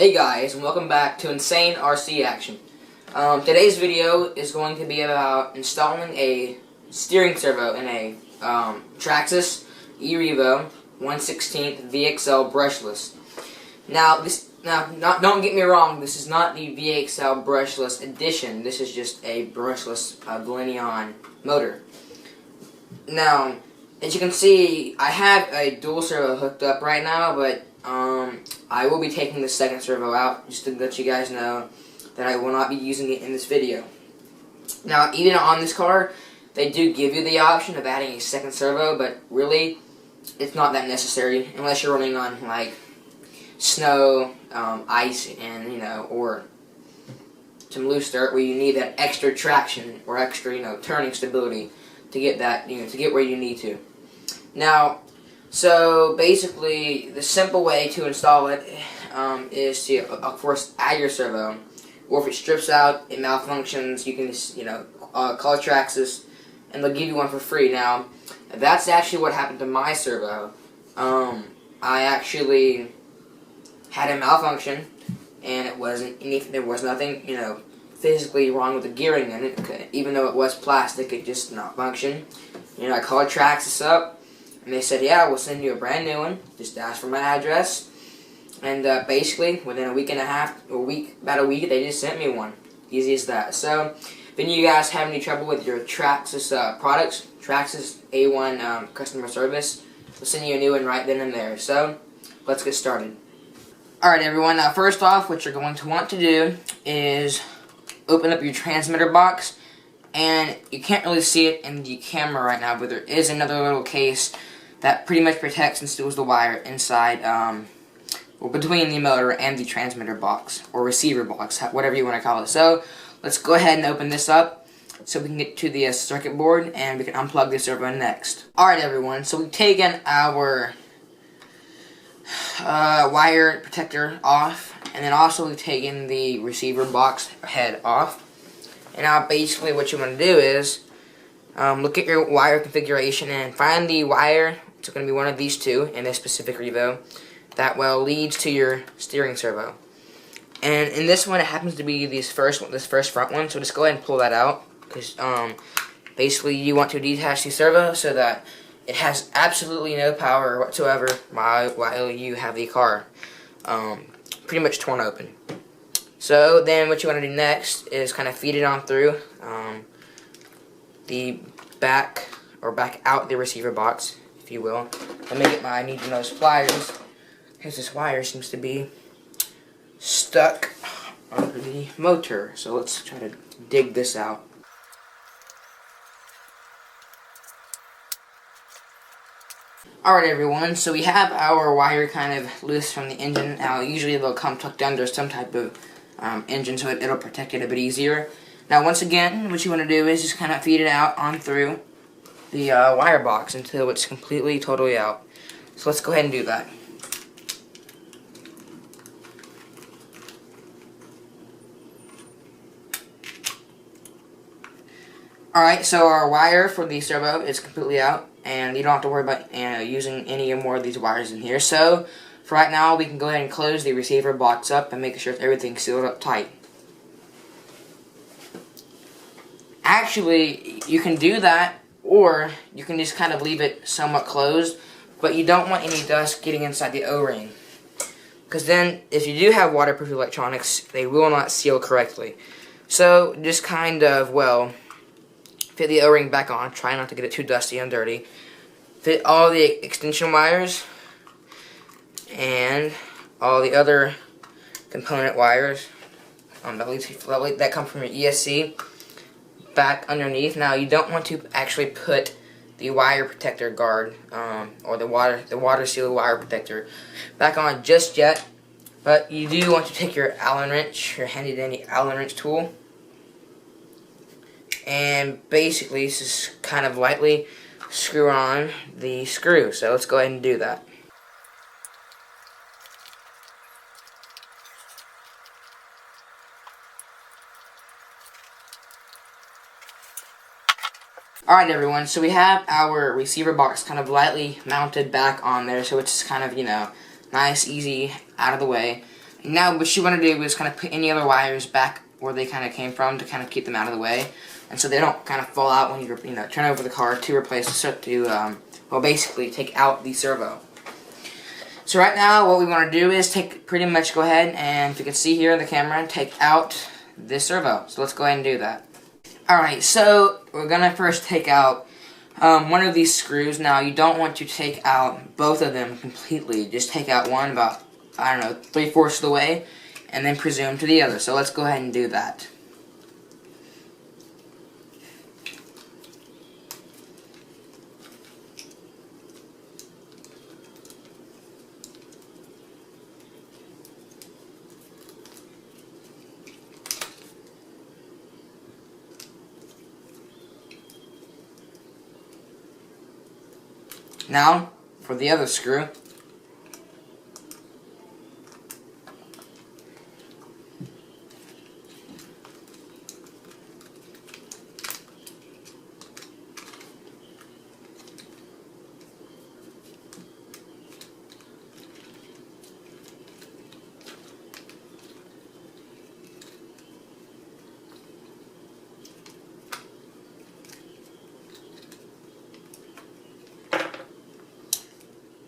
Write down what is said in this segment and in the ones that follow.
Hey guys, and welcome back to Insane RC Action. Today's video is going to be about installing a steering servo in a Traxxas E Revo 1/16 VXL brushless. Don't get me wrong, this is not the VXL brushless edition. This is just a brushless Valenion motor. Now, as you can see, I have a dual servo hooked up right now, but I will be taking the second servo out just to let you guys know that I will not be using it in this video. Now, even on this car, they do give you the option of adding a second servo, but really, it's not that necessary unless you're running on like snow, ice, and or some loose dirt where you need that extra traction or extra turning stability to get that to get where you need to. Now, so basically, the simple way to install it is to, of course, add your servo. Or if it strips out, it malfunctions, you can just, call Traxxas, and they'll give you one for free. Now, that's actually what happened to my servo. I actually had a malfunction, and it wasn't anything. There was nothing, physically wrong with the gearing in it. Okay. Even though it was plastic, it just not functioned. I called Traxxas up. And they said, yeah, we'll send you a brand new one. Just ask for my address. And basically, within a week and a half, about a week, they just sent me one. Easy as that. So, if any of you guys have any trouble with your Traxxas products, Traxxas A1 customer service, we'll send you a new one right then and there. So, let's get started. Alright everyone, now first off, what you're going to want to do is open up your transmitter box. And you can't really see it in the camera right now, but there is another little case that pretty much protects and steals the wire inside, between the motor and the transmitter box, or receiver box, whatever you want to call it. So, let's go ahead and open this up so we can get to the circuit board and we can unplug the servo next. Alright everyone, so we've taken our wire protector off, and then also we've taken the receiver box head off. And now basically what you want to do is look at your wire configuration and find the wire. It's going to be one of these two in this specific Revo that leads to your steering servo. And in this one, it happens to be this first front one. So just go ahead and pull that out, because basically you want to detach the servo so that it has absolutely no power whatsoever while you have the car pretty much torn open. So then what you want to do next is kind of feed it on through the back out the receiver box, if you will. Let me get my needle nose pliers, because this wire seems to be stuck under the motor. So let's try to dig this out. Alright everyone, so we have our wire kind of loose from the engine. Now usually they'll come tucked under some type of engine, so it'll protect it a bit easier. Now once again, what you want to do is just kind of feed it out on through the wire box until it's completely, totally out. So let's go ahead and do that. Alright, so our wire for the servo is completely out, and you don't have to worry about using any more of these wires in here. So for right now, we can go ahead and close the receiver box up and make sure everything's sealed up tight. Actually, you can do that, or you can just kind of leave it somewhat closed, but you don't want any dust getting inside the O-ring. Because then, if you do have waterproof electronics, they will not seal correctly. So, just kind of, fit the O-ring back on. Try not to get it too dusty and dirty. Fit all the extension wires and all the other component wires that come from your ESC back underneath. Now you don't want to actually put the wire protector guard or the water seal wire protector back on just yet, but you do want to take your Allen wrench, your handy dandy Allen wrench tool, and basically just kind of lightly screw on the screw. So let's go ahead and do that. Alright everyone, so we have our receiver box kind of lightly mounted back on there, so it's kind of, nice, easy, out of the way. Now what you want to do is kind of put any other wires back where they kind of came from to kind of keep them out of the way, and so they don't kind of fall out when you turn over the car to replace well, basically take out the servo. So right now what we want to do is pretty much go ahead and, if you can see here in the camera, take out this servo. So let's go ahead and do that. Alright, so we're gonna first take out one of these screws. Now you don't want to take out both of them completely. Just take out one about, I don't know, 3/4 of the way, and then presume to the other. So let's go ahead and do that. Now, for the other screw.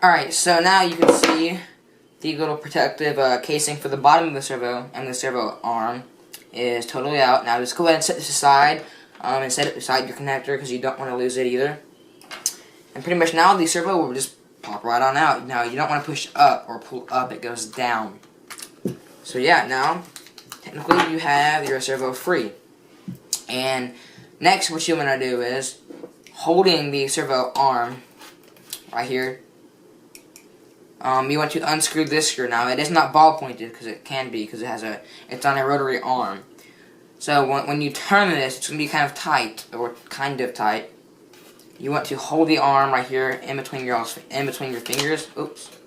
Alright, so now you can see the little protective casing for the bottom of the servo and the servo arm is totally out. Now just go ahead and set this aside and set it beside your connector because you don't want to lose it either. And pretty much now the servo will just pop right on out. Now you don't want to push up or pull up, it goes down. So yeah, now technically you have your servo free. And next what you want to do is, holding the servo arm right here, you want to unscrew this screw. Now it is not ball pointed because it can be, because it's on a rotary arm. So when you turn this, it's going to be kind of tight, or kind of tight. You want to hold the arm right here in between your fingers. Oops,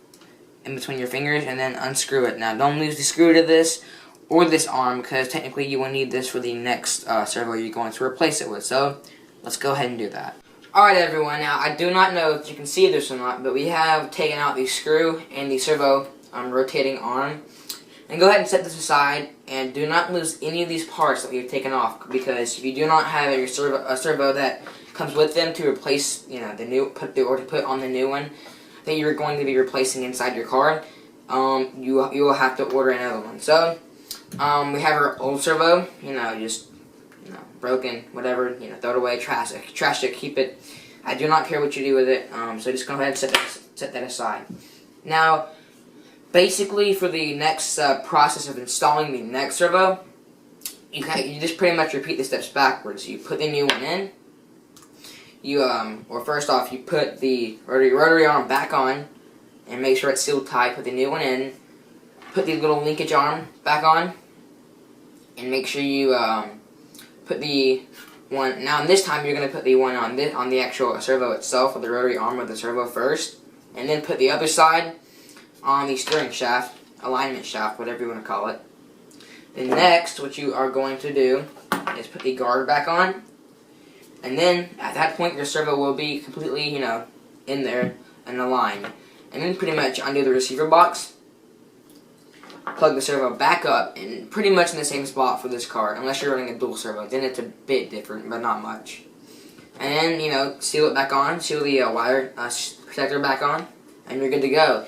in between your fingers, and then unscrew it. Now don't lose the screw to this or this arm, because technically you will need this for the next servo you're going to replace it with. So let's go ahead and do that. Alright everyone, now I do not know if you can see this or not, but we have taken out the screw and the servo rotating arm. And go ahead and set this aside, and do not lose any of these parts that we have taken off, because if you do not have a servo that comes with them to replace, to put on the new one that you're going to be replacing inside your car, you will have to order another one. So we have our old servo, broken, whatever, throw it away, trash it, keep it. I do not care what you do with it, so just go ahead and set that aside. Now, basically for the next process of installing the next servo, you just pretty much repeat the steps backwards. You put the new one in, or first off, you put the rotary arm back on, and make sure it's sealed tight, put the new one in, put the little linkage arm back on, and make sure you, put the one, now this time you're going to put the one on the actual servo itself, or the rotary arm of the servo first, and then put the other side on the steering shaft, alignment shaft, whatever you want to call it. Then next, what you are going to do is put the guard back on, and then at that point your servo will be completely, in there and aligned. And then pretty much undo the receiver box, plug the servo back up, and pretty much in the same spot for this car, unless you're running a dual servo. Then it's a bit different, but not much. And then, seal it back on, seal the wire protector back on, and you're good to go.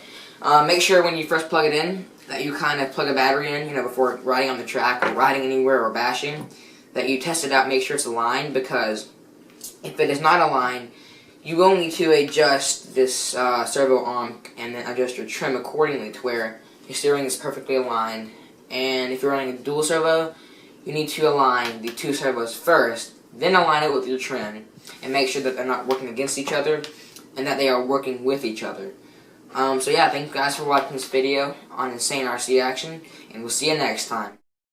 Make sure when you first plug it in that you kind of plug a battery in, before riding on the track or riding anywhere or bashing, that you test it out, make sure it's aligned, because if it is not aligned, you will need to adjust this servo arm and then adjust your trim accordingly to where your steering is perfectly aligned. And if you're running a dual servo, you need to align the two servos first, then align it with your trim, and make sure that they're not working against each other, and that they are working with each other. So yeah, thank you guys for watching this video on Insane RC Action, and we'll see you next time.